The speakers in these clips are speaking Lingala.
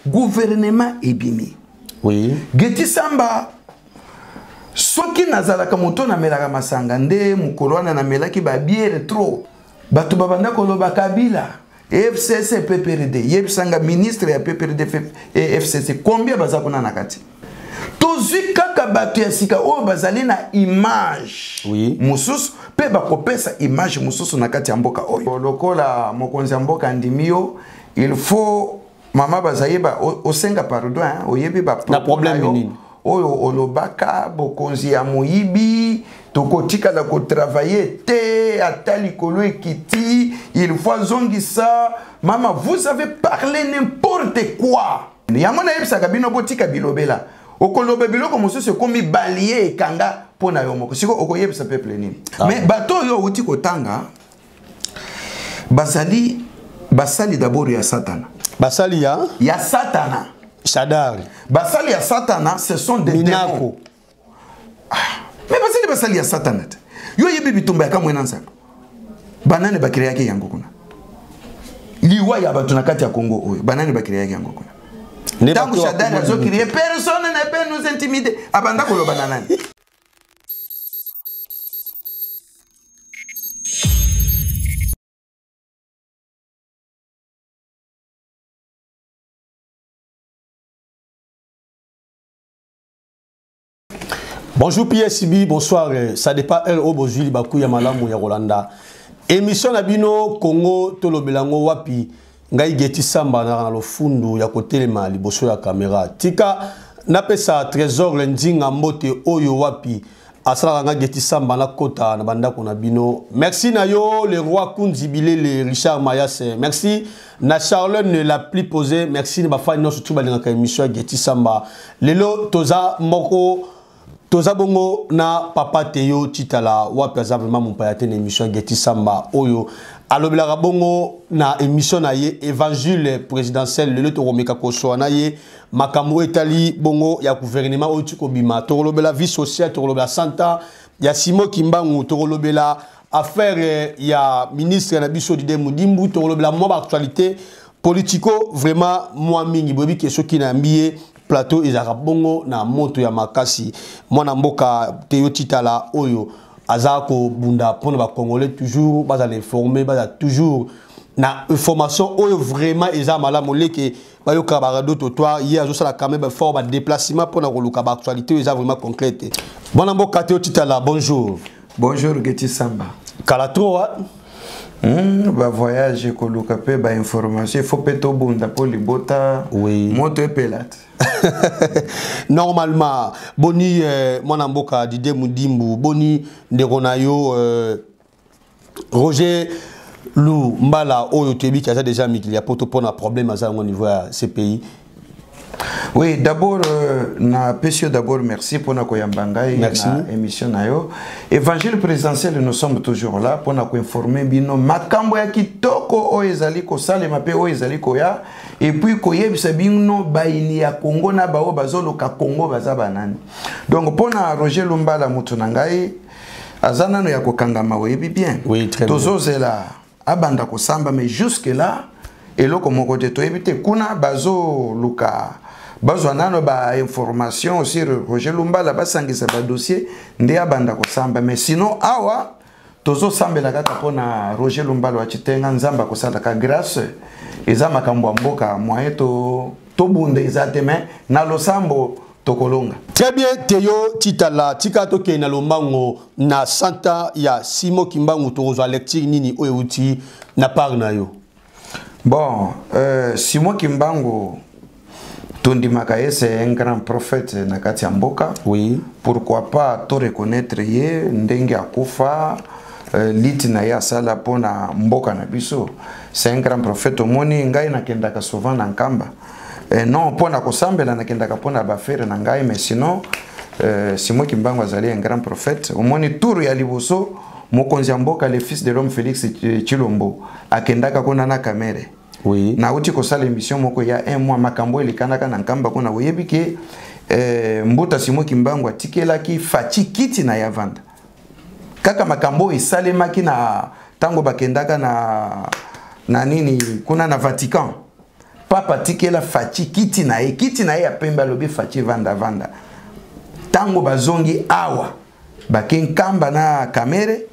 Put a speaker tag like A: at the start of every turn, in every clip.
A: gouvernement ebimi.
B: Oui.
A: Geti Samba soki nazalaka moto na melaka masanga nde mukolwana na melaki ba biere trop. Batu babanda koloba Kabila FCC PPRD yebisanga ministre ya PPRD FCC combien baza kuna nakati. Tozui kaka batu ya sika o bazali na image.
B: Oui.
A: Mususu pe bakopesa image mususu nakati ya mboka oyo. Lokola mokonzi ya mboka ndimio il faut Mama bazayeba osenga pardon hein oyebi ba
B: problème nini
A: oyo olobaka bokonzi ya moyibi tokotika la ko travailler te atali kolo ekiti il faut zongisa mama vous avez parlé n'importe quoi yamona yebisaka bino botika bilobela okoloba biloko mosusu komi balier ekanga pona yo moko siko okoyebisa peuple nini mais bato yo uti kotanga basali d'abord ya satana.
B: Basali
A: ya Satana.
B: Shadari.
A: Basali ya Satana, ce sont des démons. Mais basali ya Satana. Yo yebi bitumba ya kamwe nansa. Banane bakiri yake yango kuna. Liwa ya batu na kati ya Congo oyo. Banane bakiri yake yango kuna. Tangu Shadari azokiri personne ne peut nous intimider. Abanda koloba na nani?
B: Bonjour PSB, bonsoir. Ça dépend au Bozuli Bakou Yamalamu ya Rolanda. Émission Nabino Congo Tolobelango Wapi Ngai Geti Samba na lo fundu ya kotelema liboso ya kamera. Tika napesa trésor lendinga mbote oyo wapi asala nga Geti Samba na kota na bandako na bino. Merci na yo le roi Kunzibile le Richard Mayas. Merci na Charlene la plus posée. Merci na bafani no surtout balinga émission Geti Samba. Lelo toza moko Toza bongo na papa Théo Titala wapi azablement mon payate na émission Geti Samba oyo alobela bongo na émission na ye évangile présidentiel le to romeka koso na ye makambo etali bongo ya gouvernement oyo tiko bima to lobela vie sociale to lobela santa ya Simo Kimbangu to lobela affaire ya ministre na biso Dide Mudimbu to lobela mo actualité politico vraiment moi mingi bobi question qui na mbié plateau ezaka bongo na moto ya makasi mwana mboka Théo Titala oyo azako bunda pona ba congolais toujours baza informer baza toujours na information oyo vraiment eza malamu leke bayoka barado totoir hier azo sala quand même fort ba déplacement pona koluka ba actualité eza vraiment concrète mwana mboka Théo Titala bonjour
A: bonjour Geti Samba
B: kala troa
A: ba voyage koluka pe ba information faut peto bunda pour libota
B: oui
A: moto epelate
B: normalement boni mwana mboka Dide Mudimbu boni ndeko na yo Roger Lou Mbala oyo tebi qui a déjà mis qu'il y a un problème au niveau de ces pays.
A: Oui, d'abord, d'abord merci pour notre émission. Évangile présidentiel, nous sommes toujours là pour nous informer bino makambo ya kitoko o ezali ko salema pe o ezali ko ya et puis ko yebisa bino baini ya Congo na bao bazolo ka Congo baza banani. Donc pour na Roger Lumbala mutu na ngai azana no ya ko kangama webi bien.
B: Oui, très bien.
A: Tozozela abanda ko samba mais jusque là eloko moko te to ebite kuna bazo luka bazo nano ba information sur Roger Lumbala basangisa ba dossier nde abanda ko samba mais sinon awa tozo sambela kaka pona Roger Lumbala wa chitenga nzamba ko sala ka grâce eza makambo mboka moye to bunde ezate mais na losambo tokolonga.
B: Très bien Théo Titala tika toke na lombango na santa ya Simo Kimbangu tozo lecture nini oyuti na parna yo.
A: Bon, Simo Kimbangu Tondi Makaye, c'est un grand prophète Nakati Mboka.
B: Oui.
A: Pourquoi pas te reconnaître ye, Ndenge Akufa, Litina ya Sala Pona Mboka Nabiso. C'est un grand prophète. Omoni Ngai Nakendaka souvent Nankamba. Non, Pona Kosambe Nakendaka Pona Bafere Nangai, mais sinon, Simo Kimbangu Azali un grand prophète. Omoni Tour ya Liboso, Mokonzi Mboka, le fils de l'homme Félix Chilombo, Akendaka Konana Kamere.
B: Oui.
A: Na uti ko sala émission moko ya un mois makambo elikanaka na nkamba kuna oyebi ke mbuta Simo Kimbangu atikelaki fachi kiti na yavanda kaka makambo esalemaki na tango bakendaka na nini kuna na Vatican papa tikela faci kiti na ye apemba lobi faci vanda tango bazongi awa baken kamba na kamere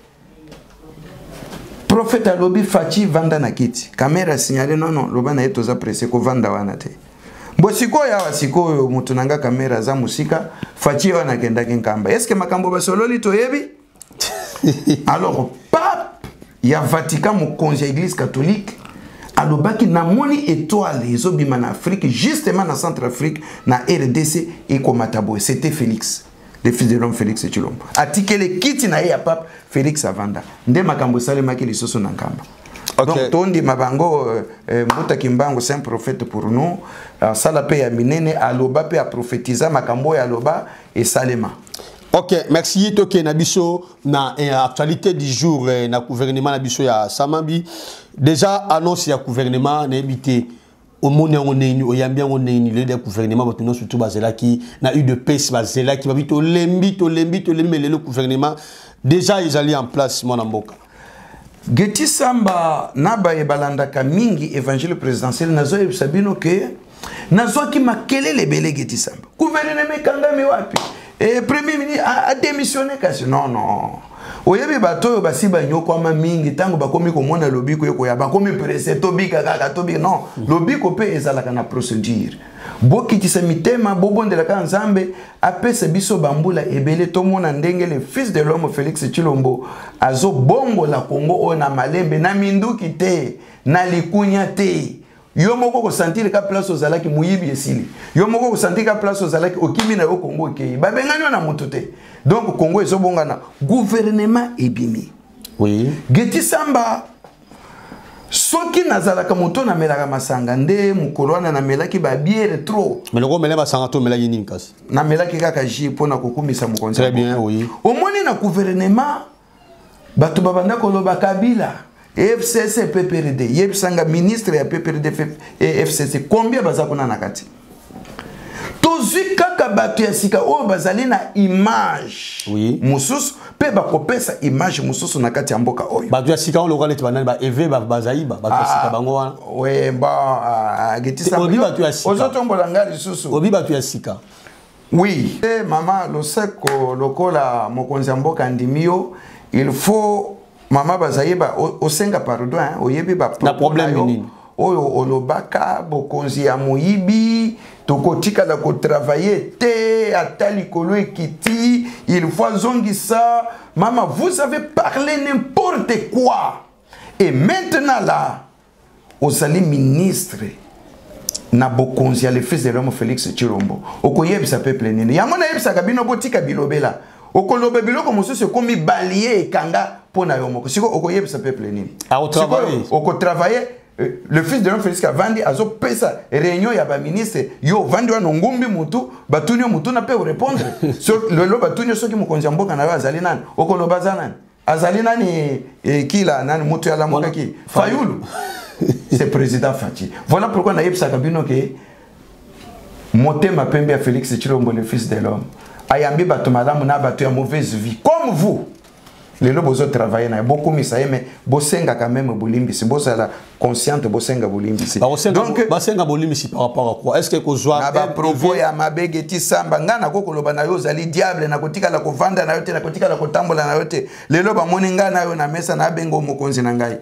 A: prophète alobi faci vanda na kiti kamera signalé non loba na yeto za presse ko vanda wana te bo sikoyo awa sikoyo mutu nanga kamera za musika faci wana kenda ken kamba est-ce que makambo basololi toyebi alors pape ya Vatican mokonzi ya église catholique alobaki na moni étoile ezobima na Afrique justement na Centrafrique na RDC et Komatabo c'était Félix le fils de l'homme Félix Tshilombo atikele kiti na ya pape Félix avanda nde makambo salemaki lisoso na nkamba. Donc tondi mabango Mbuta Kimbangu c'est un prophète pour nous sala pe ya minene aloba pe a prophétiser makambo ya aloba et salema.
B: Ok, merci. Ok, Nabiso, na actualité du jour, na gouvernement Nabiso ya Samambi. Déjà annonce ya gouvernement na habité au monde on est au yambia on est le gouvernement maintenant surtout bazela qui na eu de paix bazela qui va vite au lembi le gouvernement déjà ils allaient en place mon amboka.
A: Geti Samba naba e balanda ka mingi évangile présidentiel nazo e sabino que nazo ki makele le belé Geti Samba. Gouvernement kangami wapi? Et premier ministre a démissionné kasi non oyebi bato basi banyoko ama mingi tango bakomi komona lobiko yeko ya bakomi presse tobika kaka tobika non lobiko pe ezalaka na procédure bokitisa mitema bobondela ka nzambe apesa biso bambula ebele tomona ndenge le fils de l'homme Félix Tshilombo azo bongo la Congo ona malembe na minduki te na likunya te. Yo moko ko sentir ka place ozalaki muyibi esili. Yo moko ko sentir ka place ozalaki okimi na yo Congo ke. Ba bengani na mutute. Donc Congo ezobonga na gouvernement ebimi.
B: Oui.
A: Geti Samba soki nazalaka moto na melaka masanga nde mukolwana na melaki ba biere trop.
B: Mais le gros melaka masanga to melaki nini kasi.
A: Na melaki kaka ji pona kokumisa mukonzi.
B: Très bien, oui.
A: Au moni na gouvernement bato babanda koloba Kabila FCC PPRD yebisanga ministre ya PPRD et FCC combien bazakona nakati tozi kaka bato ya sika o bazali na image
B: oui
A: mususu pe bakopesa image mususu nakati ya mboka oyo
B: bato ya sika on lokale tibana ba EV bazaiba bato ya sika bango wana
A: we ba Geti Samba
B: obi bato ya sika
A: ozotombola ngari susu
B: obi bato ya sika
A: oui mama loseko lokola mokonzi ya mboka ndimio il faut Mama bazayeba osenga pardon oyebi ba
B: problème nini
A: oyo olobaka bokonzi ya moyibi tokotika la ko travailler te atali kolo ekiti il faut zongisa mama vous avez parlé n'importe quoi et maintenant là osali ministre na bokonzi ya le fils de l'homme Félix Tshilombo okoyebisa peuple nini yango na yebisa kabino botika bilobela okolobe biloko mosusu komi balier ekanga pona yo moko siko okoyebisa peuple nini oko travailler le fils de l'homme Félix Kavandi azo pesa réunion ya ba ministre yo vandi wa ngumbi mutu batunyo mutu na pe répondre sur le batunyo soki mokonzi mboka na yo azali nani okoloba zanani azali nani kila nani mutu ya la mokaki Fayulu c'est président Faci. Voilà pourquoi na yebisa kabino ke motema pembe ya Félix Tshilombo le fils de l'homme ayambi bato malamu na bato ya mauvaise vie comme vous lelo bozo travailler na beaucoup misa mais bosenga quand même bolimbisi bozala consciente bosenga bolimbisi
B: donc basenga bolimbisi par rapport à quoi est-ce que kozwa
A: na ba propos ya mabe Geti Samba ngana kokoloba na yo zali diable na kotika la kovanda na yo te na kotika la kotambola na yo te lelo ba moni ngana yo na mesa na bengo mokonzi na ngai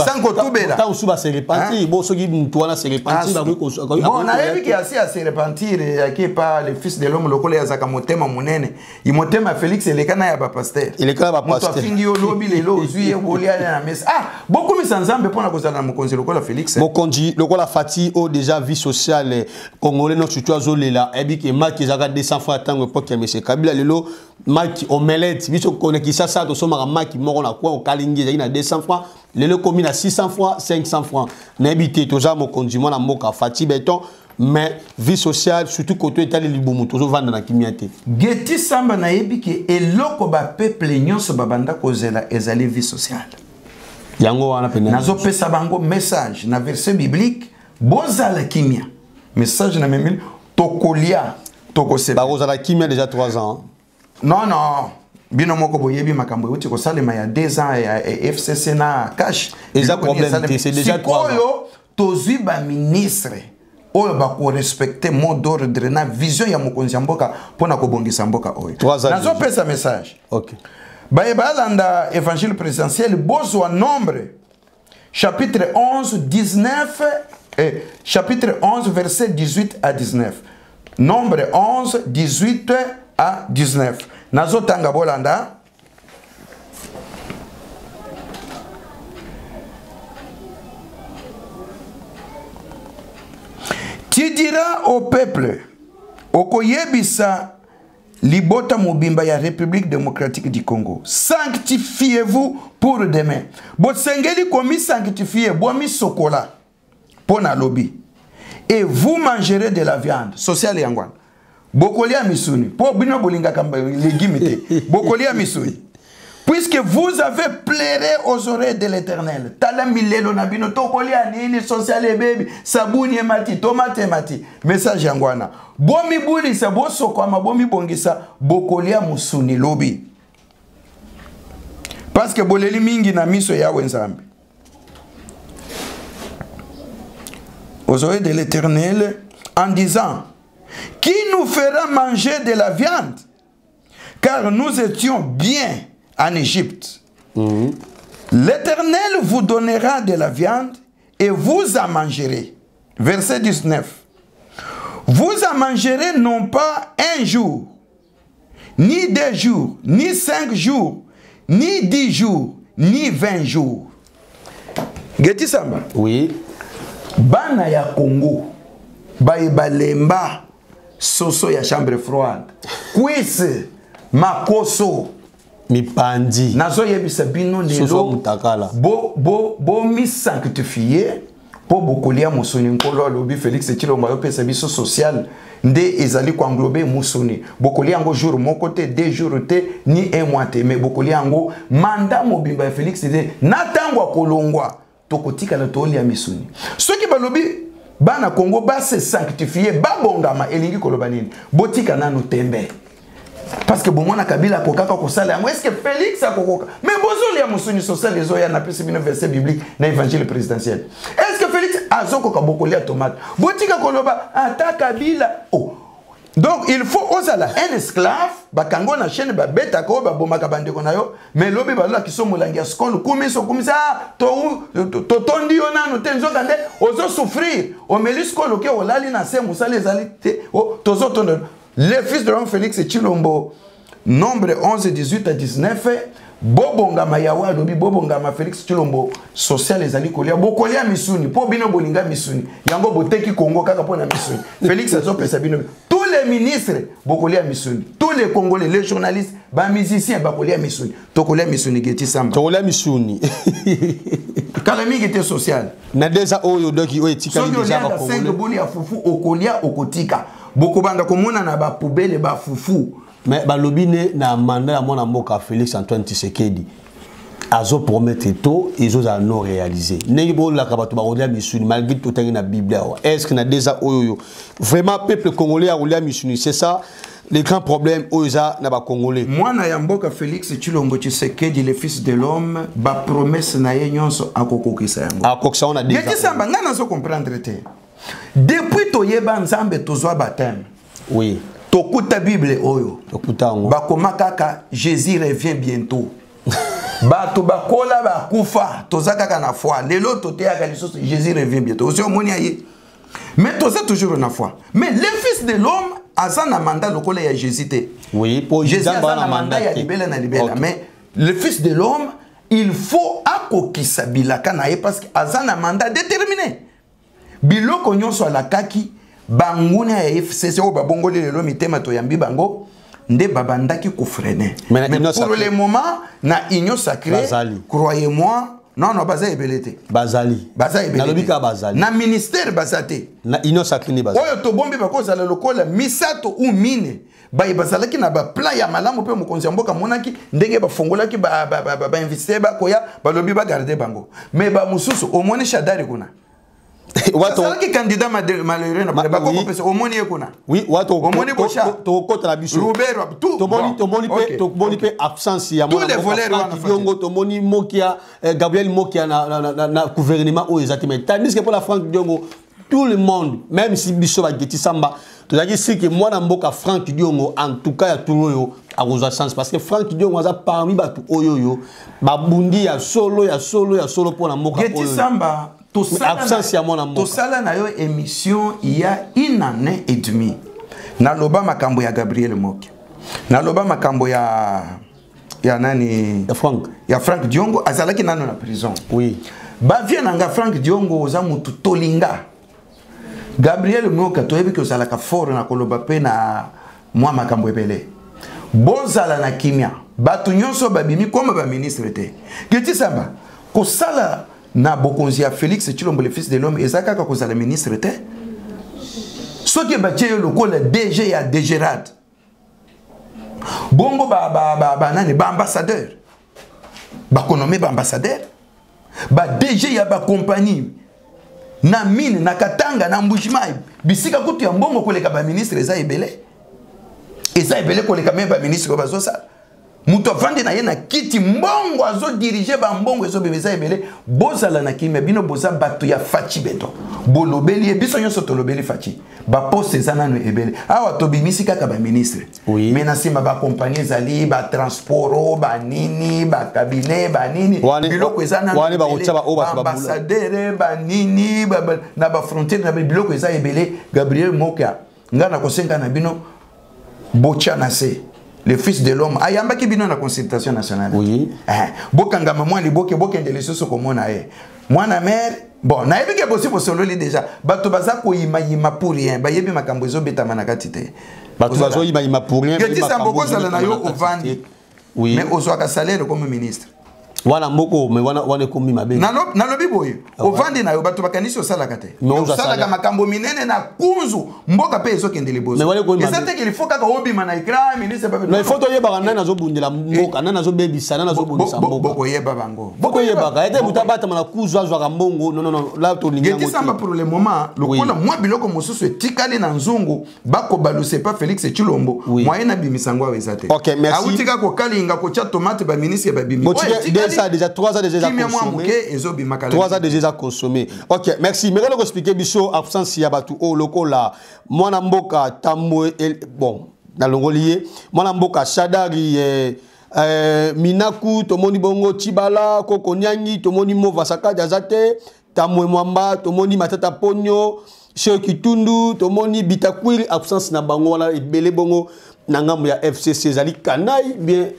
A: sanko tubela
B: ta usuba se repentir bo soki mtu wana se repentir ba ko
A: bon na yebi ki asi a se repentir yaki pa le fils de l'homme lokole ya zaka motema munene imotema Félix elekana ya ba pasteur
B: elekana ba pasteur
A: fingi yo lobi lelo ozuye boliana na mesa beaucoup misanzambe pona kozala na mokonzi lokola Félix
B: mokonzi lokola Fati o déjà vie sociale congolais no surtout azolela ebi ke maki zaka 200 francs tango époque ya monsieur Kabila lelo maki omelette biso konekisa ça to soma maki moko na kwa okalingi zaki na 200 francs lelo komi na 600 francs 500 francs na ebité toza mokonzi mona mboka Fati beton mais vie sociale surtout côté étali libumu tozo vanda na kimiate
A: Geti Samba na yebi ke eloko ba peuple nyonso babanda kozela ezali vie sociale
B: yango wana pena
A: nazo pesa bango message na verset biblique bozala kimia message na memili tokolia tokoseba
B: bozala kimia déjà 3 ans
A: non bino moko boyebi makambo uti ko salema ya 2 ans ya FCC na cash
B: eza problème c'est déjà 3 ans
A: tozwi ba ministre oyo ba ko respecter mot d'ordre na vision ya mokonzi mboka pona ko bongisa mboka oyo. Nazo pesa message.
B: OK.
A: Bayebalanda évangile présidentiel bozwa nombre chapitre 11 19 chapitre 11 verset 18 à 19. Nombre 11 18 à 19. Nazo tanga bolanda. Tu diras au peuple, Okoyebisa libota mobimba ya République démocratique du Congo, sanctifiez-vous pour demain. Botsengeli komi sanctifié, bomi sokola, pona lobi. Et vous mangerez de la viande, social yangwan. Bokolia misuni, po bino bolinga kamba legimite, bokolia misuni. Puisque vous avez plairé aux oreilles de l'Éternel. Tala milelo na bino tokolia nini social baby sabuni mati tomate mati. Message yangwana. Bomi buli sa boso kwa mabomi bongisa bokolia musuni lobi. Parce que boleli mingi na miso ya wenzambe. Aux oreilles de l'Éternel en disant: qui nous fera manger de la viande? Car nous étions bien en Égypte. L'Éternel vous donnera de la viande et vous en mangerez. Verset 19. Vous en mangerez non pas un jour, ni 2 jours, ni 5 jours, ni 10 jours, ni 20 jours. Geti Samba.
B: Oui.
A: Bana ya Congo, balemba soso ya chambre froide. Kwese makoso.
B: Mipandi.
A: Nazo yebisa bino lelo bo mi sanctifié po bokolia musuni nkolo lobi Félix Tshilombo yo pesa biso social nde ezali ko englober musuni bokolia ngo jour moko te 2 jours te ni 1 mois te mais bokolia ngo mandat mobimba Félix te natangwa kolongwa tokotika na toli ya misuni soki balobi bana Congo ba se sanctifier ba bongama elingi koloba nini botika nanu tembe. Parce que bon, on a Kabila kokaka kosala. Est-ce que Félix a kokoka? Mais bozoli ya musuni social les oya na pesi bino verset biblique na évangile présidentiel. Est-ce que Félix a zoko bokolia tomate? Botika koloba ata Kabila. Oh. Donc il faut osala un esclave bakango na chaîne ba beta ko ba bomaka bandeko na yo mais lobi balola kiso molangi ya skolo kumiso kumisa to tondi ona no tenzo kande ozo souffrir o melis skolo ke olali na se musale ezali te o tozo tondo. Le fils de l'homme Félix Tshilombo, nombre 11, 18 à 19, Bobonga Mayawa, Bobonga Félix Tshilombo, social les ali kolia, bokolia misuni, po bino bolinga misuni, yango boteki Congo kaka pona misuni. Félix Azope Sabino, tous les ministres bokolia misuni, tous les Congolais, les journalistes, ba musiciens bokolia misuni, tokolia misuni Geti Samba.
B: Tokolia misuni.
A: Kalami était social.
B: Na déjà oyo doki o etika déjà ba Congolais.
A: 5 boli ya fufu okolia okotika. Bokobanda komona na ba poubelle ba fufu.
B: Mais balobine na mandat ya mwana mboka Félix Antoine Tshisekedi azo promettre to ils ont non réalisé. Nengi bo la kabato ba rolia misuni malgré tout tangi na Bible. Est-ce que na déjà oyo vraiment peuple congolais a rolia misuni, c'est ça le grand problème oza na ba congolais.
A: Mwana ya mboka Félix Tshilombo Tshisekedi le fils de l'homme ba promesse na ye nyonso akokokisa yango.
B: Akokisa on a déjà.
A: Yeki samba ngana zo comprendre te. Depuis toyeba nzambe tozwa baptême.
B: Oui.
A: Tokuta Bible oyo.
B: Tokuta ngo.
A: Bakoma kaka Jésus revient bientôt. Bato bakola bakufa tozaka kana foi. Lelo toteaka lisoso Jésus revient bientôt. Ozo moni aye. Mais toza toujours na foi. Mais le fils de l'homme azana mandat lokola ya Jésus te.
B: Oui, pour
A: Jésus azana mandat ya libela na libela. Okay. Mais le fils de l'homme il faut akokisa bilaka na ye parce que azana mandat déterminé. Biloko nyonso ala kaki banguna ya FCC o babongoli lelo mitema to yambi bango nde babandaki ko freiner. Mais pour le moment na union sacrée croyez-moi non bazali ebelete. Bazali ebelete.
B: Na lobika bazali.
A: Na ministère bazate.
B: Na union sacrée ni bazali.
A: Oyo to bombi bakoza la lokola misato ou mine. Ba bazalaki na ba plan ya malamu pe mokonzi mboka monaki ndenge ba fongolaki ba investir ba koya ba lobi ba garder bango. Mais ba mususu au moins shadari kuna. Watu qui candidat malheureux na ba ko pesa omoni ekuna.
B: Oui, watu
A: omoni bosha
B: to kota la biso.
A: Robert tout.
B: To moni pe absence ya
A: mona. Tous les voleurs wana
B: Diongo to moni Mokia Gabriel Mokia na gouvernement o exactement. Tandis que pour la France Diongo tout le monde, même si biso ba Geti Samba, tu as dit que moi na mboka Franck Diongo en tout cas ya tout à Rosa Chance parce que Franck Diongo a parmi batu oyoyo ba bundi ya solo pour na mboka
A: Geti Samba
B: absence ya moi na mboka.
A: To sala na yo émission il y a une année et demie. Na loba makambo ya Gabriel Moki. Na loba makambo ya nani ya Franck Diongo azalaki nano na prison.
B: Oui.
A: Ba vienanga Franck Diongo oza mutu tolinga. Gabriel Moka toyebi ke ozalaka fort na koloba pe na mwa makambo ebele. Bozala na kimia. Batu nyonso babimi koma ba ministre te. Geti Samba kosala na bokonzi ya Félix Tshilombo le fils de l'homme ezaka ka kozala ministre te. Soki batie yo lokola DG ya Degerad. Bongo nani ba ambassadeur. Ba konome ba ambassadeur. Ba DG ya ba compagnie. Na mine na Katanga na Mbujimayi. Bisika kutu ya mbongo koleka ba ministre eza ebele. Eza ebele koleka me ba ministre ba zosa. Muto vande na ye na kiti mbongo azo diriger ba mbongo ezo bebeza ebele. Bozala na kimia bino boza batu ya fachi beto. Bolobeli e biso nyonso tolobeli fachi. Ba poste ezana no ebele. Awa to bimisi kaka ba ministre.
B: Oui.
A: Mena sima ba compagnie zali ba transport ba nini ba cabinet ba nini. Biloko ezana
B: wani ba kutaba oba
A: ambassadeur ba nini na ba frontière na biloko eza ebele. Gabriel Moka ngana kosenga na bino bocha na se. Le fils de l'homme ayamba ki bino na consultation nationale.
B: Oui.
A: Bokanga maman liboke bokende lesoso komona e. Mwana mère bon na yebi ke possible sololi déjà. Bato baza ko yima pour rien. Ba yebi makambo ezo beta manakati te.
B: Bato bazo yima pour rien.
A: Geti Samba ko sala na yo ovandi.
B: Oui.
A: Mais ozwaka salaire comme ministre.
B: Wana mboko me wana komi mabe.
A: Nalobi boye. Ovandi na yo bato bakanisi osala kate. Osala ka makambo minene na kunzu mboka pe ezo kendele bozo. Eza te qu'il faut kaka obima na écran ministre ba.
B: Mais il faut to yeba nana nazo bundela mboka nana nazo bebisa nana nazo bundisa mboka.
A: Boko yeba bango.
B: Boko yeba ka ete butabata na kuzu azwa mbongo non là to linga.
A: Geti Samba pour le moment lokola moi biloko mosusu etikali na nzungu bako baluse pas Félix Tshilombo moyen na bimisango awezate.
B: OK, merci.
A: Awutika ko kalinga ko cha tomate ba ministre ba bimi.
B: Ça déjà 3 ans déjà consommé. 3 ans déjà consommé. OK, merci. Mais on expliquer biso absence ya batu o lokola mwana mboka tambo bon na longolier mwana mboka Shadari Minaku tomoni bongo Tibala Koko Nyangi tomoni Mova Saka Jazate Tamwe Mwamba tomoni Matata Ponyo Cheo Kitundu tomoni Bitakwiri absence na bango wana ebele bongo na ngambo ya FCC zali kanai bien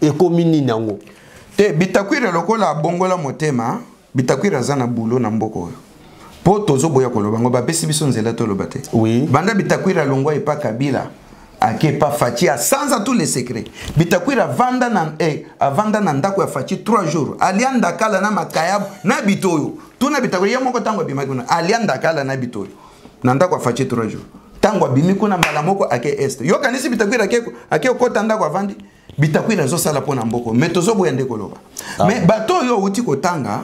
B: ekomini nango.
A: Te Bitakwira lokola bongola motema Bitakwira zana bulo na mboko oyo po tozo boya koloba ngo bapesi biso nzela toloba te.
B: Oui.
A: Banda Bitakwira longwa epa Kabila ake pa Fachi sans tous les secrets. Bitakwira vanda na ndako ya Fachi 3 jours alianda kala na makayab na bitoyo tuna Bitakwira ya moko tango bimaguna alianda kala na bitoyo na ndako ya Fachi 3 jours tango bimiko na mbala moko ake est yo kanisi Bitakwira ake okota ndako avandi Bitakwira zo sala pona mboko metozo boya ndeko loba. Mais bato yo uti kotanga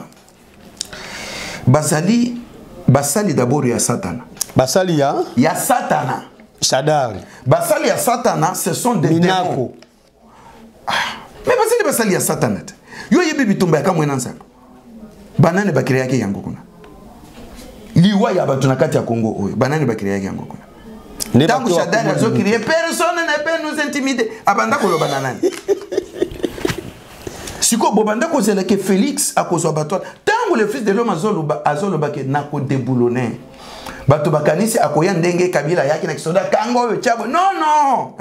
A: basali d'abord ya Satana.
B: Basali
A: ya Satana.
B: Shadari.
A: Basali ya Satana ce sont des démons. Mais basali ya Satana. Yo yebi bitumba ka mwena nsa. Banane bakire yake yango kuna. Liwa ya batu na kati ya Kongo oyo. Banane bakire yake yango kuna. Tangu Shadari azo kriye personne ne peut nous intimider. Abanda ko loba nani. Siko bobanda ko zela ke Félix akozwa bato. Tangu le fils de l'homme azoloba ke nako déboulonner. Bato bakanisi akoya ndenge Kabila yaki na kisoda kango oyo chabo. Non.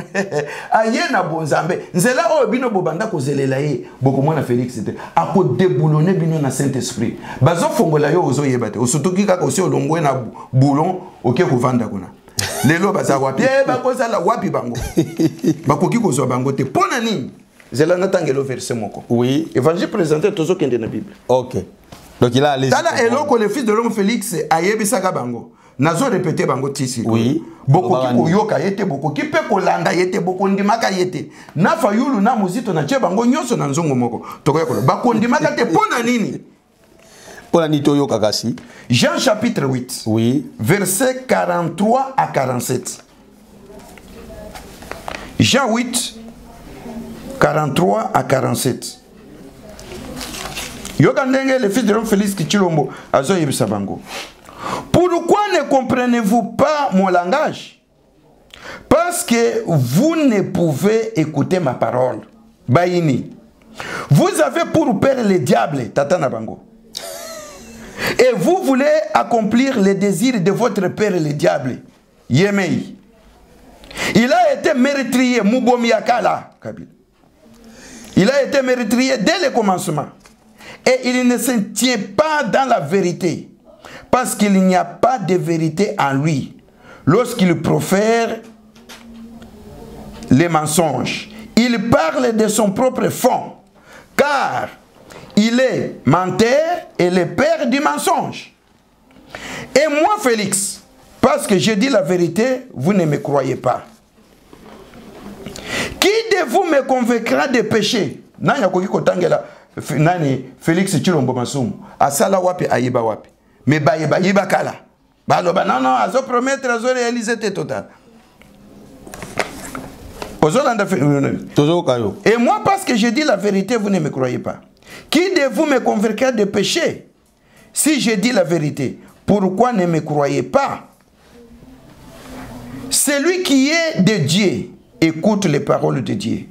A: Ayena bonzambe. Nzela oyo bino bobanda ko zelela ye. Boko mwana Félix te. Ako déboulonner bino na Saint-Esprit. Bazo fongola yo ozo yebate. Osutuki kaka osi olongwe na boulon oke ko vanda kuna. Lelo baza wapi bakozala wapi bango bakoki kozwa bango te pona nini zela natangelo verset moko.
B: Oui,
A: évangile présenté tozo kende na Bible.
B: OK, donc il a les
A: tala eloko le fils de l'homme Félix ayebisaka bango nazo répéter bango tisi.
B: Oui,
A: bokoki koyoka yete bokoki pe kolanda yete bokondimaka yete na fayulu na muzito na che bango nyonso na nzongo moko tokoya kola bakondimaka te pona nini. Jean chapitre 8,
B: oui.
A: Verset 43 à 47. Jean 8, 43 à 47. Yokandenge le fils de l'homme Félix Tshilombo azo yebisa bango. Pourquoi ne comprenez-vous pas mon langage? Parce que vous ne pouvez écouter ma parole. Baini. Vous avez pour père le diable, Tata Nabango. Et vous voulez accomplir les désirs de votre père le diable. Yemei. Il a été mérétrier, Mubomiakala, Kabila. Il a été mérétrier dès le commencement. Et il ne se tient pas dans la vérité. Parce qu'il n'y a pas de vérité en lui. Lorsqu'il profère les mensonges, il parle de son propre fond. Car il est menteur et le père du mensonge. Et moi, Félix, parce que je dis la vérité, vous ne me croyez pas. Qui de vous me convaincra de péché? Nani akoki kotangela nani Félix Chilombo Masumu asala wapi ayiba wapi me bayeba yiba kala baloba non non azo promettre azo réaliser te total. Et moi parce que je dis la vérité vous ne me croyez pas. Qui de vous me convaincra de péché? Si je dis la vérité, pourquoi ne me croyez pas? Celui qui est de Dieu écoute les paroles de Dieu.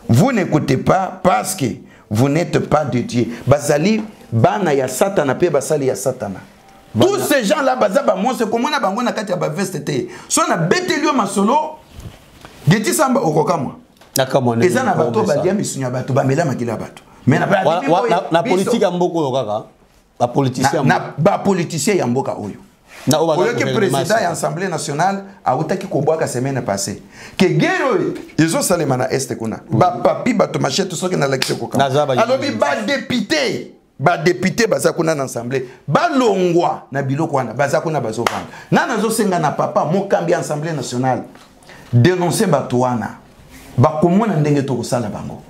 A: Vous n'écoutez pas parce que vous n'êtes pas de Dieu. Bazali, bana ya satana pe basali ya satana. Tous ces gens-là, bazaba moi c'est comment on a bangona kati ya ba veste. So na betelio masolo, geti samba okokama.
B: Nakamo ne.
A: Eza na bato badia misunya bato bamela makila bato. Mais
B: na politique ya mboko okaka. Ba politicien
A: na ba politicien ya mboka oyo. Le président de l'Assemblée nationale a été la semaine passée. Que Guéro, ils ont salé mana est kuna. Ba papi ba tomachette tout ce qui n'a l'accès au camp. Alors ba député bazakuna na assemblée. Ba longwa na biloko wana bazakuna bazokanga. Na nazo senga na papa mokambi assemblée nationale. Dénoncer batuana. Ba komona ndenge to kosala bango.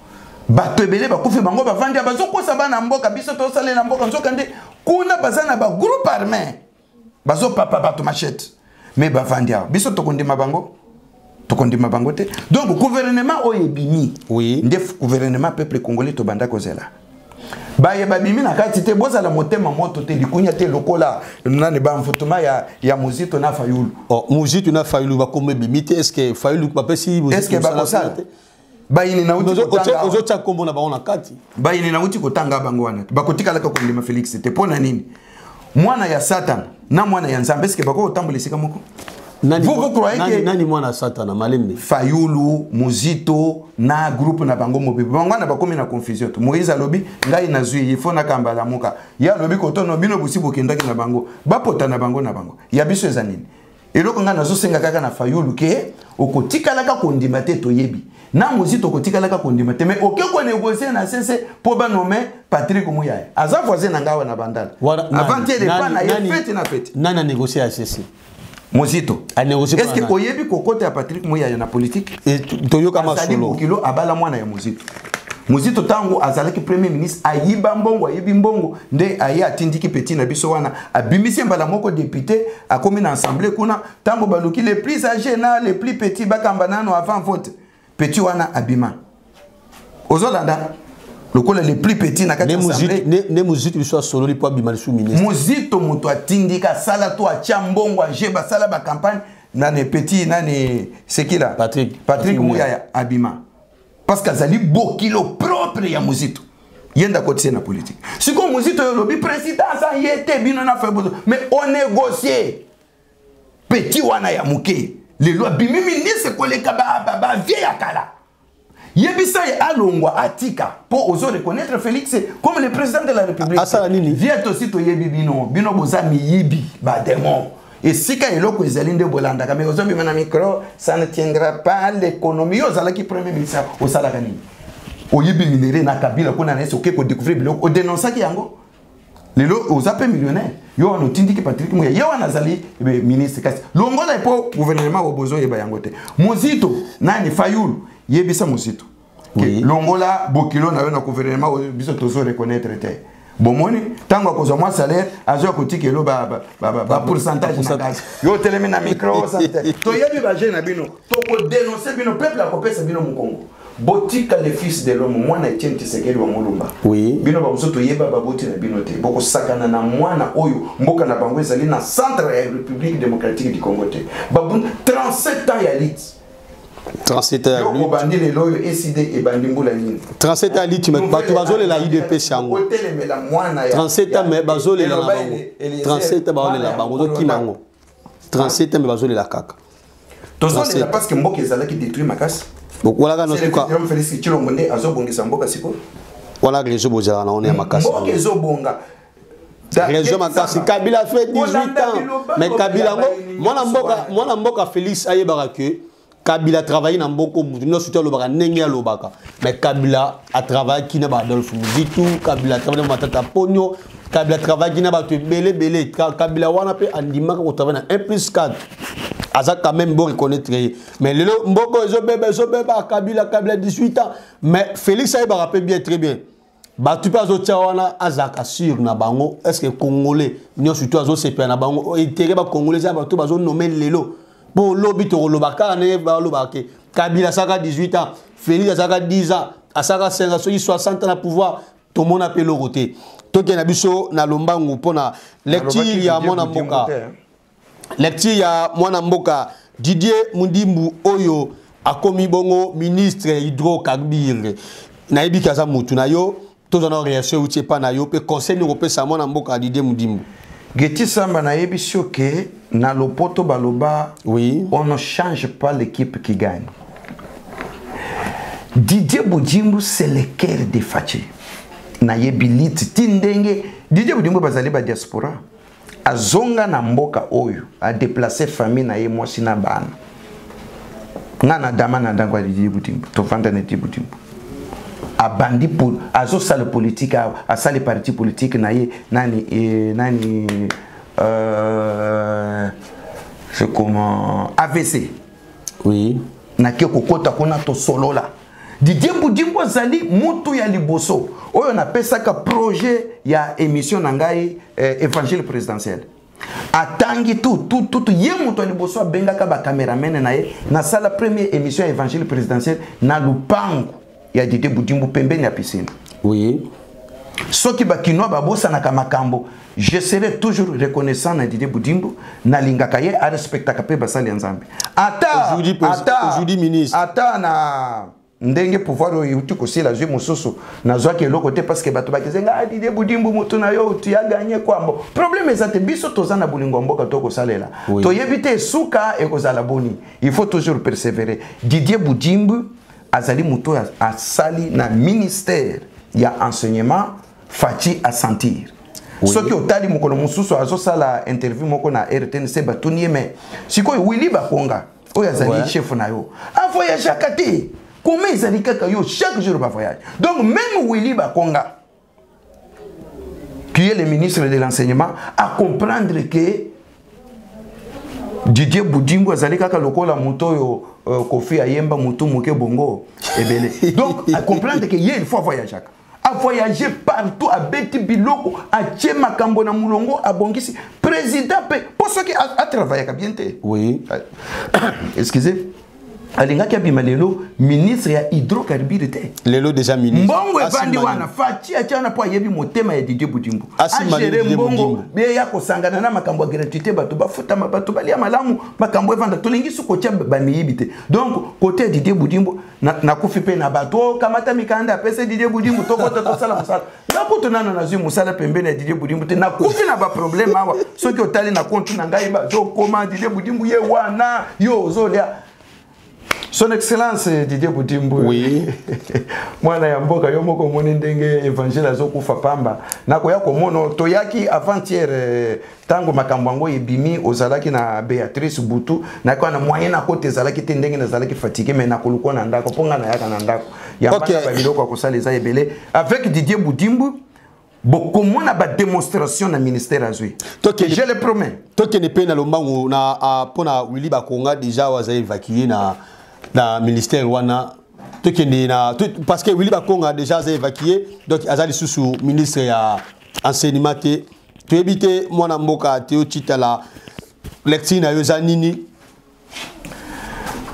A: Ba tebele ba kufi bango ba vandi bazoko sabana mboka biso to salé na mboka nzokande kuna bazana ba groupe armé. Bazo papa bato machette mais bavandia biso tokondima bango te donc gouvernement oyebimi
B: oui
A: ndef gouvernement peuple congolais to banda kozela baye babimi na kati te bozala motema moto te likunya te lokola nani ba mfutuma ya muzito na fayulu
B: oh muzito na fayulu ba kombe bimite est-ce que fayulu ba pesi
A: est-ce que ba kosala bayini na uti
B: kotanga ozocha kombo na baona kati
A: bayini na uti kotanga bango wana bakotika laka kondima Félix te pona nini mwana ya Satan na mwana ya Nzambe est-ce que bako otambola sika moko vous croyez que
B: nani mwana Satan malembe
A: Fayulu Muzito na groupe na bango mobi bango na bakomi na confusion to Moïse alobi ngai na zui il faut na kambala muka ya lobi kotono bino busibo kendaki na bango bapota na bango ya biso ezanini eloko nga nazo senga kaka na Fayulu ke okotikalaka kondima te toyebi na Muzito okotikalaka kondima te mais aucun ko négocier na cesse pour ba nommer Patrick Muyaya aza voisin na ngawa na bandala avant de pas na fête na fête
B: nana négocier à cesse
A: Muzito est-ce que oyebi kokota ya Patrick Muyaya na politique
B: et toyoka masolo
A: kilo abala mwana ya Muzito Muzito tango azalaki premier ministre ayiba mbongo ayibi mbongo nde ayi atindiki petit na biso wana abimisi mbala moko député akomi na assemblée kuna tango baluki les plus âgés na les plus petits bakamba nano avant vote petit wana abima ozolanda lokola les plus petits na kati assemblée
B: ne Muzito biso solo li po abima sous ministre
A: Muzito moto atindika sala to acha mbongo ajeba sala ba campagne na ne petit na ne sekila Patrick Muyaya abima parce qu'azali bokilo propre ya Muzito yenda côté na politique si comme Muzito yo lobi président ça yete bino na fait mais on négocier petit wana ya muke les lois bimi ministre koleka ba vieille akala yebisa ya alongwa atika pour ozo reconnaître Félix comme le président de la République
B: asala nini
A: vient aussi to yebi bino bozami yibi ba démon. Et si quand il y a des bolanda, mais aux hommes na micro, ça ne tiendra pas l'économie. Aux ala qui premier ministre au salagani. Au yibi minéré na kabila kuna nese oké ko découvrir bilo au dénoncer ki yango. Lelo aux appels millionnaires. Yo on otindi ki Patrick Muyaya. Yo on azali ministre kasi. Longola po gouvernement au besoin yeba yangote. Muzito nani Fayulu yebisa Muzito. Longola bokilo na yo na gouvernement biso tozo reconnaître te. Bomoni tango akozwa mwa salaire azo kotiki elo ba pourcentage na kazi yo telemi na micro santé to yebi ba jeune na bino to ko dénoncer bino peuple akopesa bino mukongo botika le fils de l'homme mwana Etienne Tshisekedi wa Mulumba
B: oui
A: bino ba musoto yeba ba boti na bino te boko sakana na mwana oyo mboka na bango ezali na centre ya République démocratique du Congo te babun 37 ans ya lit
B: 37 ans
A: yo bandi le loyo SID e bandi mbula nini
B: 37 ans lit mais bato bazole la IDP chango 37 ans mais bazole la bango 37 ans bazole la bango to kimango 37 ans mais bazole la kaka
A: tozole la parce que mboka ezalaki détruire makasi
B: donc voilà no tuka
A: Félix Tshilombo nde azobongisa mboka siko
B: voilà réseau bozala na on est makasi
A: mboka ezobonga
B: réseau makasi Kabila fait 18 ans mais Kabila mwana mboka Félix ayebaka que Kabila travaille dans beaucoup de nos soutiens lobaka nenge lobaka mais Kabila a travaillé qui na ba Adolphe Muzitu Kabila travaille dans Matata Ponyo Kabila travaille qui na ba belé Kabila wana pe andima ko travaille dans 1+4 aza quand même bon reconnaître mais le mboko ezobeba Kabila 18 ans mais Félix a rappelé bien très bien ba tu pas autre wana azaka sur na bango est-ce que congolais nyo surtout azo CP na bango intérêt ba congolais za ba to bazo nommer lelo bon lobby to lobaka ne ba lobake Kabila saka 18 ans Félix saka 10 ans asaka 60 ans na pouvoir tout le monde appelle le côté to ke na biso na lombangu pona lecture ya mwana mboka lecture ya mwana mboka Didier Mundimbu oyo akomi bongo ministre hydrocarbures na ebika za mutu na yo tozana réaction utie pa na yo pe conseil européen sa mwana mboka Didier Mundimbu
A: Geti Samba na ebisio ke na lopoto baloba
B: oui
A: on ne change pas l'équipe qui gagne. Didier Mundimbu c'est le cœur de Fachi na yebiliti tindenge Didier Mundimbu bazali ba diaspora azonga na mboka oyo a déplacer famille na ye mwasi na bana ngana dama na ndangwa Didier Mundimbu to vanda na Didier Mundimbu abandi pour azo sale politique a sale parti politique na ye nani c'est comment AVC
B: oui
A: na ke kokota kona to solola Didier Mundimbu azali mutu ya liboso oyo na pesaka projet ya émission na ngai évangile présidentiel atangi tout ye mutu ya liboso abengaka ba cameraman na ye na sala première émission évangile présidentiel na lupango ya Didier Mundimbu pembeni ya piscine
B: oui
A: soki bakino babosa na kamakambo je serai toujours reconnaissant na Didier Mundimbu na lingaka ye a respectaka pe basali ya Nzambe
B: aujourd'hui ministre
A: ata na ndenge pouvoir oyo uti kosila zwi mosusu na zwaki eloko te parce que bato bakizenga Didier Mundimbu mutu na yo tu ya gagné kwambo problème ezate biso toza na bulingo mboka to kosalela toyebi te suka ekozala boni il faut toujours persévérer Didier Mundimbu azali mutu asali na ministère ya enseignement Fachi a sentir soki otali mokolo mosusu azosala interview moko na RTNC batuni mais sikoyo Willy Bakonga oyo azali chef na yo a voyage akate comment ezali kaka yo chaque jour ba voyage donc même Willy Bakonga qui est le ministre de l'enseignement à comprendre que Didier Mundimbu azali kaka lokola muto yo Kofi Ayemba mutu moke bongo ebele donc à comprendre que il faut voyager a voyager partout à beti biloko a tie makambo na mulongo a bongisi président pe pour ceux qui a travaillé bien te
B: oui
A: excusez alingaki abima lelo ministre ya hydrocarbures te
B: lelo déjà ministre
A: mbongo evandi wana Fachi atiana po ayebi motema ya Didier Mundimbu agere mbongo be ya kosangana na makambo ya gratuité bato bafuta bato balia malamu makambo evanda tolingi suko tia bamiyibi te donc côté Didier Mundimbu na kufi pe na bato kamata mikanda pese Didier Mundimbu to kota to sala musala na kuto nana na zwi musala pembeni ya Didier Mundimbu te na kufi na ba problème awa soki otali na compte na ngai ba zo koma Didier Mundimbu ye wana yo zolia Son Excellence Didier Mundimbu
B: oui
A: mwana ya mboka yo moko moni ndenge évangile azokufa pamba nakoya komono toyaki avant-hier tango makambo yango ebimi ozalaki na Béatrice Butu nakwa na moyen na kote ezalaki te ndenge nazalaki fatigué mais nakoluko na ndako ponga na yaka na ndako ya bana ba biloko akosala eza ebele avec Didier Mundimbu beaucoup na ba démonstration na ministère azui je le promets
B: toke ne pe na lombangu na pona Willy Bakonga déjà waza évacué na ministère wana parce que Willy Bakonga a déjà évacué donc azali sous ministre ya enseignement te to ebite mwana mboka te otita la lecture na yo zanini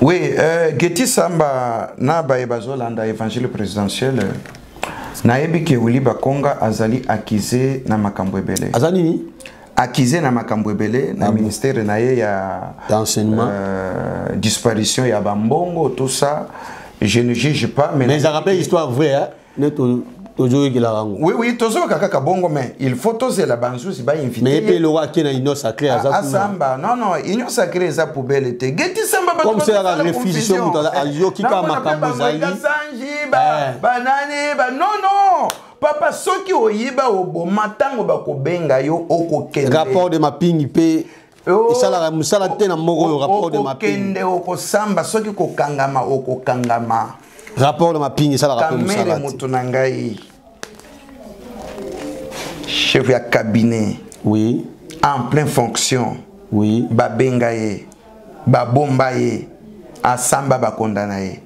A: Oui, Geti Samba na ba bazolanda évangile présidentiel na yebi ke Willy Bakonga azali accusé na makambo ebele.
B: Azali ni
A: accusé na makambo ebele na ministère na ye ya
B: d'enseignement,
A: disparition ya bambongo tout ça. Je ne juge pas
B: mais ça rappelle histoire vraie hein. Oui,
A: oui, toujours kaka bongo, mais il faut tous la banjou si ba invité.
B: Mais puis le roi qui na union sacrée à
A: Samba, non, union sacrée ça poubelle te. Geti Samba ba
B: comme c'est la réflexion à yo qui ka makambo zali.
A: Banane ba non. Papa soki oyiba oboma tango ba ko benga yo okokende.
B: Rapport de mapping pe isala musala te na moko rapport de mapping.
A: Okokende okosamba soki kokangama okokangama.
B: Rapport de mapping isala rapport musala.
A: Kamere mutu na ngai. Chef ya cabinet.
B: Oui.
A: En pleine fonction.
B: Oui.
A: Babenga ye. Babomba ye. Asamba ba condamna ye.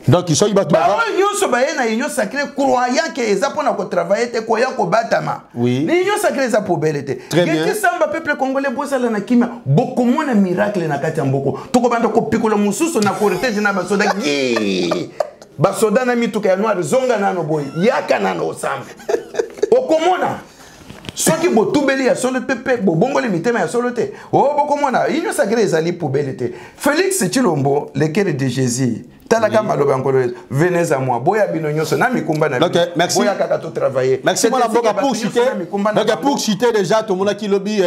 B: Donc ils sont y battu.
A: Ba nyonso ba ye na union sacrée croyant que eza pona ko travailler te ko ya ko batama.
B: Oui.
A: Ni union sacrée eza poubelle te.
B: Très bien.
A: Geti Samba peuple congolais bosala na kimia boko mona miracle na kati ya mboko. Toko banda ko pikola mususu na cortège na basoda gi. Basoda na mituka ya noir zonga nano boy. Yaka nano osamba. Okomona. Soki botubeli ya solo pepe bobongoli mitema ya solo te. Oh bokomona union sacrée ezali poubelle te. Félix Tshilombo le cœur de Jésus. Talaka maloba ngolo venez à moi boya bino nyonso na mikumba na
B: donc merci boya
A: kaka to travailler.
B: Merci mon mboka pour citer. Donc pour citer déjà to mona ki lobi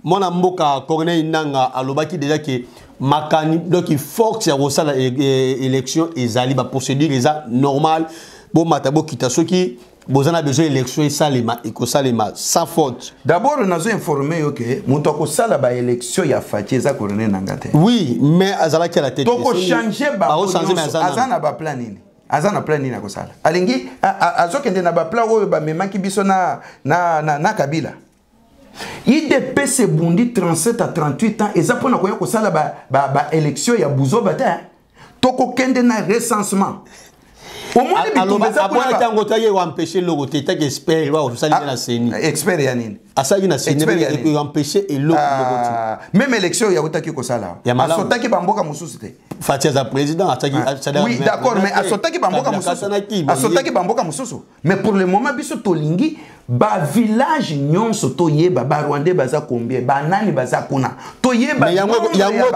B: mon mboka Corneille Nanga alobaki déjà que makani donc il faut que ça resala élection ezali ba procédure eza normal bon matabo kita soki bozana besoin élection esalema ekosalema sans faute.
A: D'abord on a informé que mutoko sala ba élection ya Fachi eza Corneille Nanga te.
B: Oui, mais azalaki à la tête.
A: Toko changer ba azana ba plan nini. Azana plan nini akosala. Alingi azokende na ba plan oyo ba memaki biso na Kabila. IDP se bundi 37 à 38 ans eza pona koya kosala ba élection ya Buzoba te. Toko kende na recensement. Au moins
B: empêcher le côté expert na seni
A: expert ya nini
B: asali na seni empêcher elo
A: même élection ya utaki ko sala asotaki bamboka mususu te
B: Fatia za président ataki
A: oui d'accord mais asotaki bamboka mususu asotaki bamboka mususu mais pour le moment biso tolingi ba village nyonso toyeba ba Rwandais baza combien ba nani baza kuna toyeba
B: yango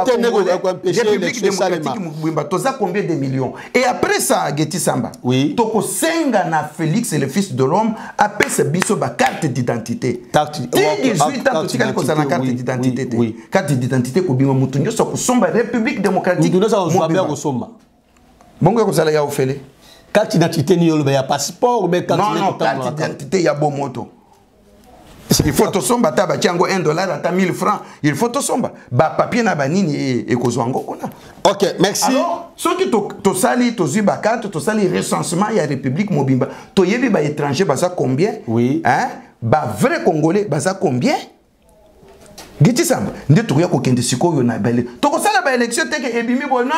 B: tene ko empêcher l'élection salema
A: toza combien de millions et après ça Geti Samba
B: oui
A: toko senga na Félix le fils de l'homme appelle ce biso ba carte d'identité 18 ans tu ko na carte d'identité carte d'identité ko bima mutu nyoso ko somba République démocratique
B: mutu nyoso ko somba
A: bongo ko sala ya ofele
B: carte d'identité ni yolo ya passeport mais
A: carte d'identité ya bomoto il faut to somba taba tiango $1 ata 1000 francs il faut to somba ba papier na banini e kozwango kuna.
B: OK merci.
A: Alors soki to sali to ziba carte to sali recensement ya République mobimba to yebi ba étranger baza combien
B: oui
A: hein ba vrai congolais baza combien Geti Samba nde tokoya kokende sikoyo na bale tokosala ba élection teke ebimi bo non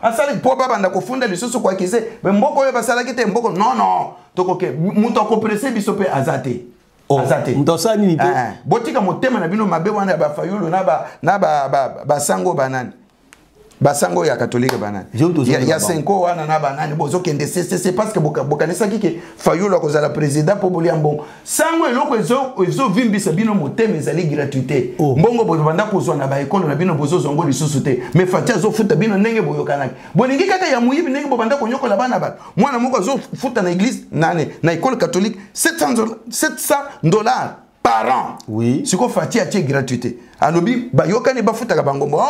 A: asali po baba ndako funda lisusu kwa kize mboko yo basala kite mboko non tokoke muto ko presse biso pe azate azate
B: ndosa nini te
A: botika motema na bino mabe wana ba fayulu na ba sango banani basango ya catholique banani ya 5 wana na banani bozo kende c'est parce que bokanisa kike fayulu akozala président po bolia mbongo sango eloko ezo vimbisa bino motema ezali gratuité mbongo bozo banda kozwa na ba école na bino bozo zongo lisusu te mais Fatia zo futa bino ndenge boyokanaki boningi kaka ya muyibi ndenge bobanda konyokola bana ba mwana moko zo futa na église na école catholique $700 par an.
B: Oui.
A: Siko Fatia tie gratuité. Alobi bayokani bafutaka bangombo.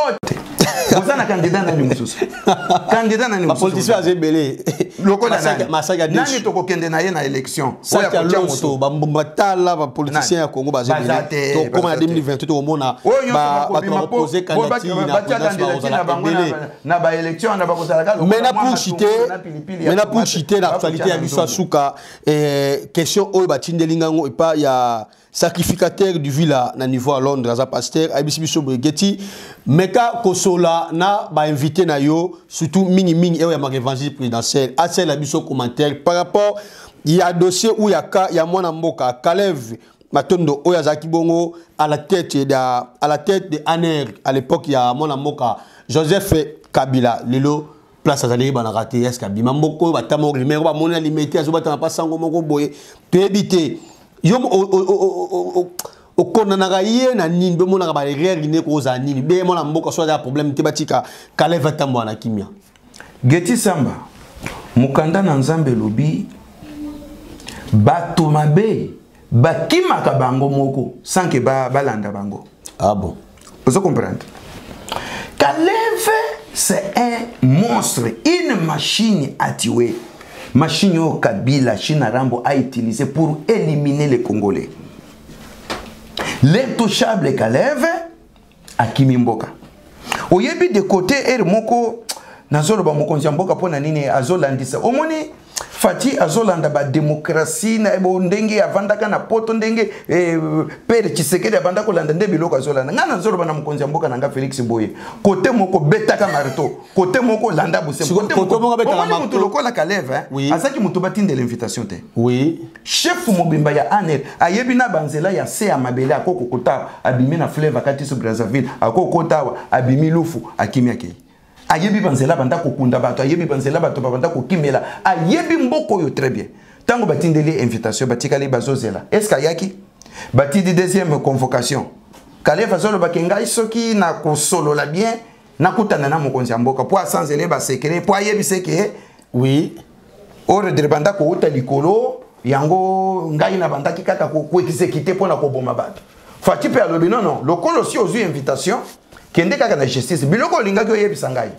A: Vous avez un candidat dans le Moussous. Candidat dans le Moussous.
B: Politicien a zébélé.
A: Massaka Nani toko kende na ye na élection.
B: Ça qui a l'auto, bambatala, ba politicien à Congo basé. Comme en 2028 au mona ba proposer candidature
A: na ba élection na ba kozalaka.
B: Maintenant pour citer l'actualité ya biso suka question oyo ba tindelingango et pas ya sacrificateur du villa na niveau à Londres à pasteur abisibiso Geti meka kosola na ba invité na yo surtout mingi et ya ma évangile présidentiel a celle abiso commentaire par rapport il y a dossier où il y a mwana mboka Kalev Matondo Oyazaki Bongo à la tête de Aner à l'époque il y a mwana mboka Joseph Kabila lelo place azali bana raté est-ce kabima mboko batamo rimero ba mona limité azo batama pas sango moko boye to ebité yo o kona na gaye na nini be mona ba rire ne ko za nini be mona mboko so ya problème te batika kaleva tambo na kimia
A: Geti Samba mukanda na nzambe lobi bato mabe bakimaka bango moko sans que balanda bango.
B: Ah bon,
A: vous comprenez? Kaleve c'est un monstre, une machine à tuer. Machine au Kabila, China Rambo a utilisé pour éliminer les Congolais. L'intouchable Kaleve a Kimimboka. Au yebi de côté er moko nazolo ba mokonzi mboka pona nini azolandisa. Omoni Fati azolanda ba démocratie na ndenge avandaka na poto ndenge pere Tshisekedi abanda ko landa ndebi loko azolanda ngana nzolo bana mukonzi mboka nanga Félix Boye côté moko betaka marto côté moko landa buse côté moko betaka marto lokola Kaleve azaki mutu batinde l'invitation te
B: oui
A: chef mobimba ya ANR ayebi na banzela ya se ya mabele akoko kota abimi na fleuve akati so Brazzaville akoko kota abimi lufu akimia ke ayebi banzela banda kokunda bato ayebi banzela bato banda kokimela ayebi mboko yo très bien tango batindeli invitation batikali bazozela est-ce kayaki batidi deuxième convocation Kaleva zolo bakenga soki na kosolo la bien na kutana na mokonzi mboka po asanzele ba secret po ayebi seke
B: oui
A: ordre banda ko uta likolo yango ngai na banda kikaka ko ekise pona ko boma bato Fati pe alobi non lokolo si ozu invitation kende kaka na justice biloko linga ko yebisa ngai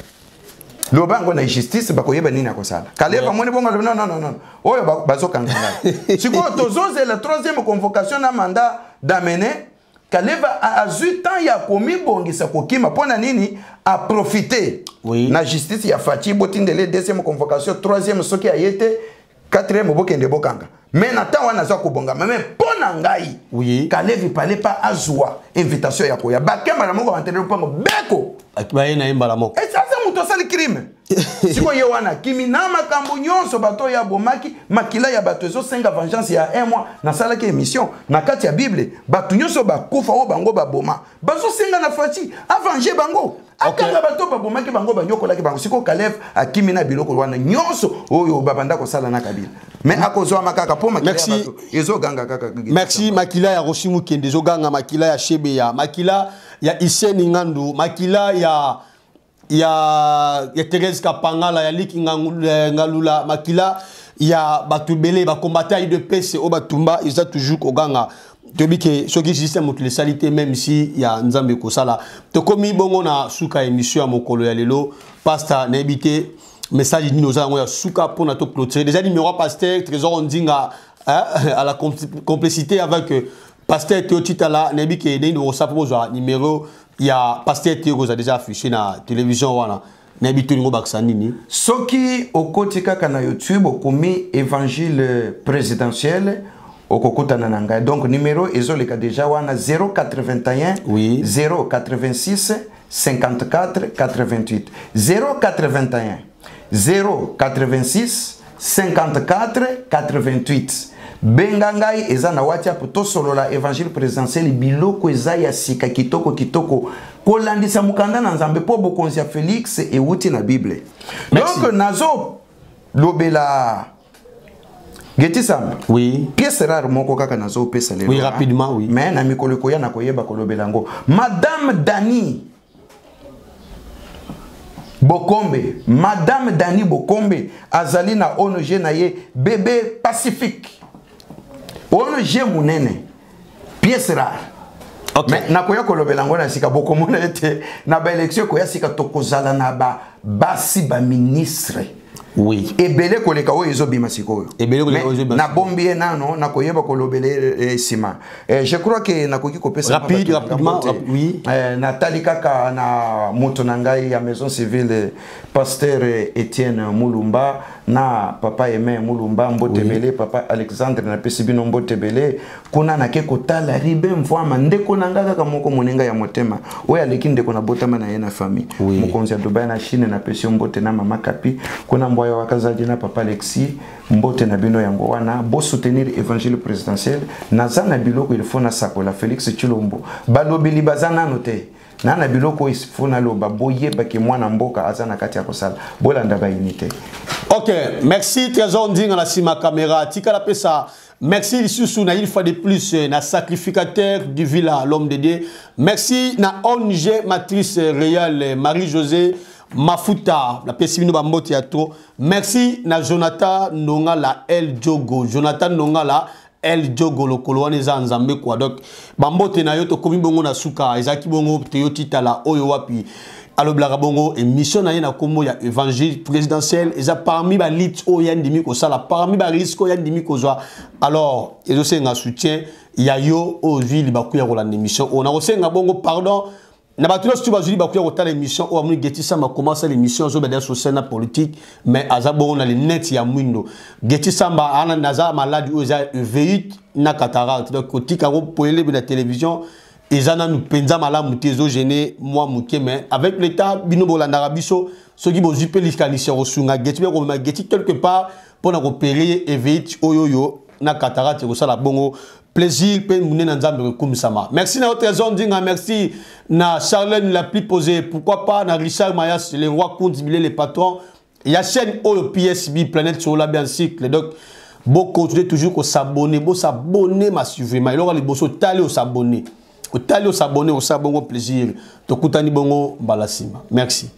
A: lobango na justice bakoyeba nini akosala Kaleva moni bongo non oyo bazokanga ngai siko tozoze la troisième convocation na mandat d'amener Kaleva a eu temps ya komi bongisa kokima pona nini a profiter na justice ya Fati botindele deuxième convocation troisième soki ayete quatrième bokende bokanga mais nata wana za kobonga mais pona ngai Kaleva palais pas azwa invitation ya koya bakema na moko antene pango beko
B: akibaye na imba la moko
A: et ça c'est muto sali crime siko ye wana kimi na makambo nyonso bato ya bomaki makila ya bato zo senga vengeance ya un mois na sala ke émission na kati ya bible bato nyonso bakufa o bango baboma bazo senga na Fati avenger bango akanga bato babomaki bango banyokola ki bango siko Kaleva akimi na biloko wana nyonso oyo babanda ko sala na Kabila mais akozwa makaka po makila ya bato ezo ganga kaka
B: merci makila ya Roshimu Kende zo ganga makila ya Shebeya makila ya Iseni Ngandu makila ya Thérèse Kapangala ya Liki Ngalula makila ya batubele ba combattre de PC au batumba ils ont toujours koganga tobike soki système toutes les salités même si ya nzambe ko sala to komi bongo na suka émission ya mokolo ya lelo pasteur na ebité message ni nos ya suka pour na to clôturer déjà numéro pasteur trésor ondinga à la complicité avec pasteur Théotitala na ebike ni no sa pour numéro ya pasteur Théo a déjà affiché na télévision wana na ebité ngo baksa nini
A: soki okotika kana YouTube okomi évangile présidentiel okokutana na ngai donc numéro ezoleka déjà wana 081 086 54 88 081 086 54 88 benga ngai eza na WhatsApp to solola évangile présidentiel biloko eza ya sika kitoko kolandisa mukanda na nzambe po bokonzi ya Félix et wuti na Bible. Donc nazo lobela Geti Samba.
B: Oui.
A: Pièce rare moko kaka nazo pesa lelo.
B: Oui, rapidement, oui.
A: Mais na mikolo koya na koyeba kolobelango. Madame Dani Bokombe azali na ONG na ye bébé Pacifique. ONG munene. Pièce rare.
B: Okay.
A: Mais na koya kolobelango na sika bokomona ete na ba élection koya sika tokozala na ba basi ba ministre.
B: Oui.
A: Ebele koleka o ezo bima sikoyo.
B: Ebele koleka o ezo bima.
A: Na bombi nano na koyeba kolobele sima. Je crois que na koki kopesa
B: rapidement oui.
A: Nathalie kaka na moto na ngai ya maison civile pasteur Etienne Mulumba na papa Aimé Mulumba mbotebele papa Alexandre na pesibino mbotebele kuna na ke kotala ribe mvwa mandeko na ngaka kaka moko monenga ya motema oya lekinde kuna botama na yena famille mokonzi ya Dubai na Chine na pesio mbote na mama Kapi kuna mboya wakazaji na papa Alexis mbote na bino yango wana bo soutenir évangile présidentiel na zana biloko il faut na sakola Félix Tshilombo balobeli bazana note na biloko isifuna loba boyeba ke mwana mboka azana kati ya kosala bolanda ba unité.
B: OK, merci Trésor Ndinga na sima caméra tika la pesa. Merci Lissousou na une fois de plus na sacrificateur du villa l'homme de Dieu. Merci na ONG matrice réelle Marie-Josée Mafuta la pessimino bambo théâtre. Merci na Jonathan Nonga la El Jogo. Jonathan Nonga la El Jogo lo kolwane za nzambe kwa donc bambo te na yo to komi bongo na suka ezaki bongo te yo titala oyo wapi alo blaga bongo émission na yena kombo ya évangile présidentiel eza parmi ba lit o yandimi ko sala parmi ba risque yandimi ko zwa alors ezo senga soutien ya yo o ville bakuya ko la émission on a osenga bongo pardon na batulo stu bazuli bakuya ko ta l'émission o amuni Geti Samba commence l'émission zo beda sur scène politique mais azabo na le net ya mwindo Geti Samba ana naza malade o za veillite na cataracte donc kotika ko poele na télévision ezana nous penza malamu tezo gêné moi muke mais avec l'état bino bolanda biso ce qui bozu pe liskalisia osunga Geti be ko ma Geti quelque part pour na opérer veillite oyoyo na cataracte ko sala bongo plaisir pe mouné na nzambe comme sama. Merci na Trésor Ndinga, merci na Charlène la plus posée, pourquoi pas na Richard Mayas les rois compte les patrons. Il y a chaîne Oyo PSB Planète sur la bien cycle donc bon continuer toujours qu'on s'abonner, bon s'abonner massivement. Il aura les bosso tali au s'abonner. Au tali au s'abonner au sabongo plaisir. To kutani bongo balasima. Merci.